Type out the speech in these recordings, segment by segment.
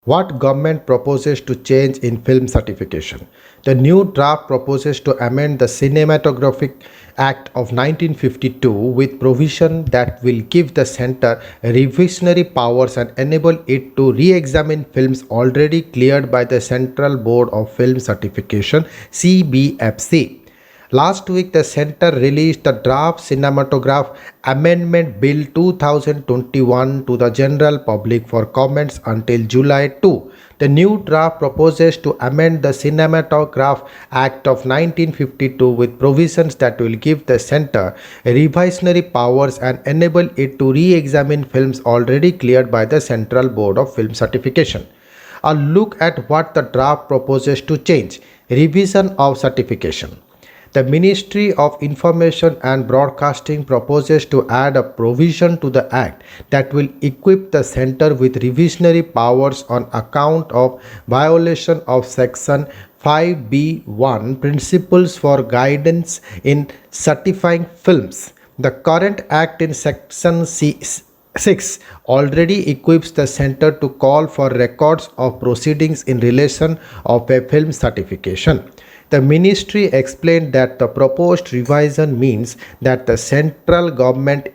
What government proposes to change in film certification? The new draft proposes to amend the Cinematographic Act of 1952 with provision that will give the center revisionary powers and enable it to re-examine films already cleared by the Central Board of Film Certification (CBFC). Last week, the center released the draft Cinematograph Amendment Bill 2021 to the general public for comments until July 2. The new draft proposes to amend the Cinematograph Act of 1952 with provisions that will give the center revisionary powers and enable it to re examine films already cleared by the Central Board of Film Certification. A look at what the draft proposes to change. Revision of certification. The Ministry of Information and Broadcasting proposes to add a provision to the Act that will equip the Centre with revisionary powers on account of violation of Section 5B1 Principles for Guidance in Certifying Films. The current Act in Section 6 already equips the center to call for records of proceedings in relation of a film certification. The ministry explained that the proposed revision means that the central government,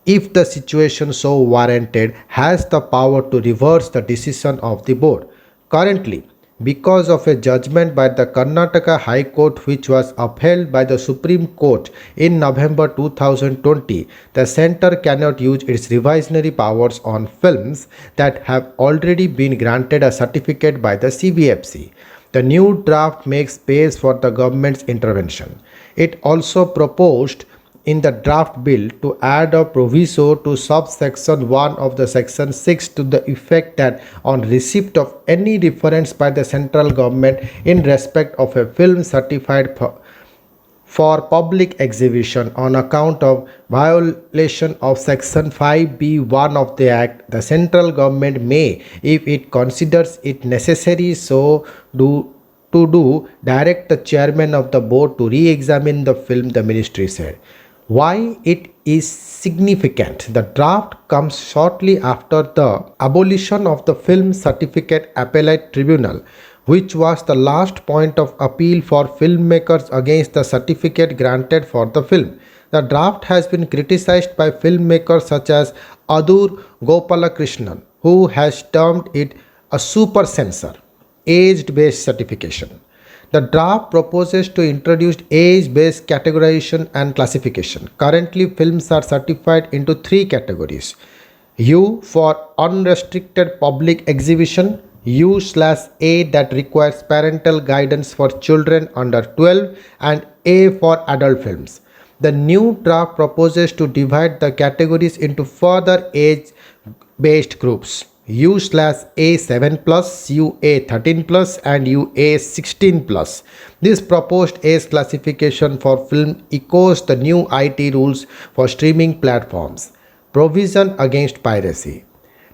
if the situation so warranted, has the power to reverse the decision of the board. Currently, because of a judgment by the Karnataka High Court which was upheld by the Supreme Court in November 2020, the center cannot use its revisionary powers on films that have already been granted a certificate by the CBFC. The new draft makes space for the government's intervention. It also proposed in the draft bill to add a proviso to subsection 1 of the section 6 to the effect that on receipt of any reference by the central government in respect of a film certified for public exhibition on account of violation of section 5B1 of the act, the central government may, if it considers it necessary direct the chairman of the board to re-examine the film, the ministry said. Why it is significant? The draft comes shortly after the abolition of the Film Certificate Appellate Tribunal, which was the last point of appeal for filmmakers against the certificate granted for the film. The draft has been criticized by filmmakers such as Adur Gopalakrishnan, who has termed it a super censor, age-based certification. The draft proposes to introduce age-based categorization and classification. Currently, films are certified into three categories: U for unrestricted public exhibition, U/A that requires parental guidance for children under 12, and A for adult films. The new draft proposes to divide the categories into further age-based groups: U/A 7 plus, UA 13 plus, and UA 16 plus. This proposed age classification for film echoes the new IT rules for streaming platforms. Provision against piracy.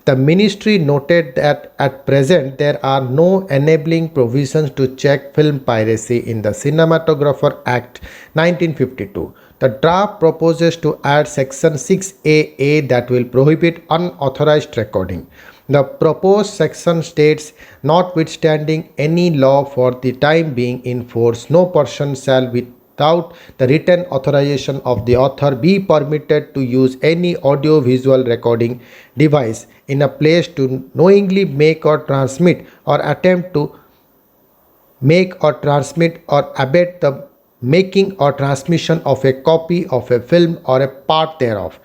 The ministry noted that at present there are no enabling provisions to check film piracy in the Cinematographer Act 1952. The draft proposes to add Section 6AA that will prohibit unauthorized recording. The proposed section states, notwithstanding any law for the time being in force, no person shall without the written authorization of the author be permitted to use any audio-visual recording device in a place to knowingly make or transmit or attempt to make or transmit or abet the making or transmission of a copy of a film or a part thereof.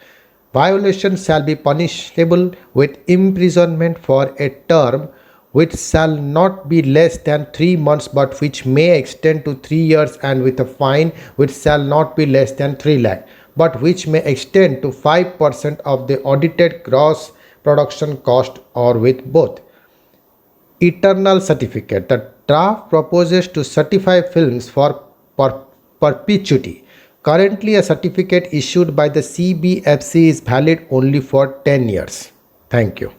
Violation shall be punishable with imprisonment for a term which shall not be less than 3 months but which may extend to 3 years, and with a fine which shall not be less than 3 lakh but which may extend to 5% of the audited gross production cost or with both. Eternal certificate. The draft proposes to certify films for perpetuity. Currently, a certificate issued by the CBFC is valid only for 10 years. Thank you.